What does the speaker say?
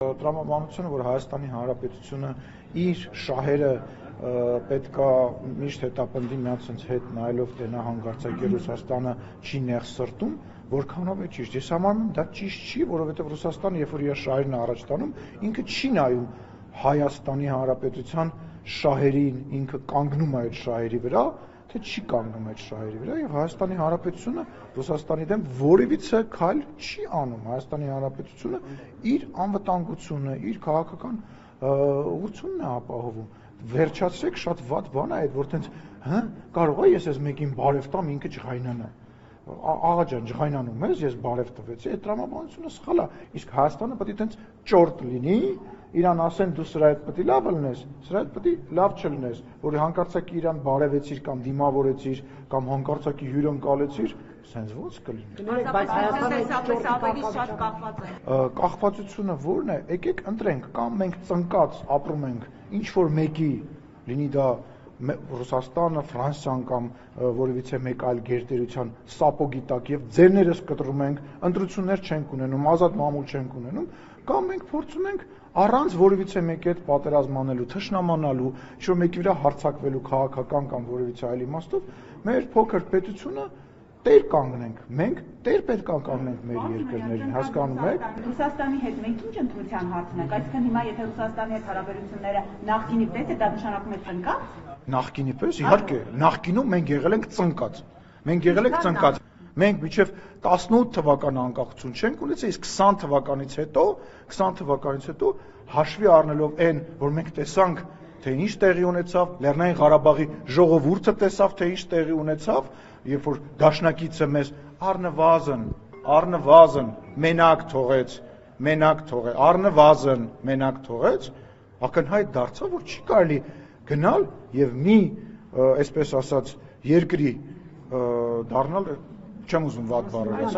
Տրամաբանությունը, որ Հայաստանի Հանրապետությունը իր շահերը պետքա միշտ հետապնդի միացած հետ նայելով թե նա հանկարծակի Ռուսաստանը չի նեղսրտում, որքանով է ճիշտ։ Ես համարում եմ դա ճիշտ չի, որովհետև Ռուսաստանը, երբ որ իր շահերն է առաջ տանում, ինքը չի նայում Հայաստանի Հանրապետության շահերին, ինքը կանգնում է այդ շահերի վրա, թե չի կանգնում այդ շահերի վրա, եւ Հայաստանի Հանրապետությունը Ռուսաստանի դեմ որևիցե քայլ չի անում։ Հայաստանի Հանրապետությունը իր անվտանգությունը, իր քաղաքական ուղղությունն է ապահովում։ Վերջացրեք, շատ վատ բան է այդ, որ տենց, կարող է ես մեկին բարև տամ, ինքը ջղայնանա։ Աղա ջան, ջղայնանում ես, ես բարև տվեցի, այդ տրամաբանությունը սխալ է։ Իսկ Հայաստանը պետք է տենց ճորտ լինի, իրան ասեն դու սրա հետ պետք է լավ լնես, սրա հետ պետք է լավ չլնես, որ հանկարծակի իրան բարևեցիր կամ դիմավորեցիր կամ հանկարծակի հյուրընկալեցիր, սենց ոնց կլինի։ Բայց Հայաստանը ավելի շատ կախված է։ Կախվածությունը ո՞րն է։ Եկեք ընտրենք, կամ մենք ծնկած ապրում ենք ինչ որ մեկի, լինի դա Ռուսաստանը, Ֆրանսիան կամ որևիցե մեկ այլ գերտերության սապոգի տակ եւ ձերներս կտրում ենք, ընտրություններ չենք ունենում, ազատ մամուլ չենք ունենում, կամ մենք փորձում ենք առանց որևիցե մեկի հետ պատերազմ անելու, թշնամանալու, ինչ-որ մեկի վրա հարձակվելու քաղաքական կամ որևիցե այլ իմաստով, մեր փոքր պետությունը տեր կանգնենք, մենք տեր պետք է կանգնենք մեր երկրներին, հասկանում եք։ Ռուսաստանի հետ մենք ինչ ընտրության հարցն է, այսինքն հիմա եթե Ռուսաստանի հետ հարաբերությունները նախկինի պես է, դա նշանակում է ծնկած։ Նախկինի պես, իհարկե, նախկինում մենք եղել ենք ծնկած։ Մենք եղել ենք ծնկած։ Մենք մինչև 18 թվականը անկախություն չենք ունեցել, իսկ 20 թվականից հետո հաշվի առնելով այն, որ մենք տեսանք, թե ինչ տեղի ունեցավ, Լեռնային Ղարաբաղի ժողովուրդը տեսավ, թե ինչ տեղի ունեցավ, երբ որ դաշնակիցը մեզ առնվազն մենակ թողեց, ակնհայտ դարձավ, որ չի կարելի գնալ եւ մի, այսպես ասած, երկրի դառնալ, չեմ ուզում վատ բառեր ասել,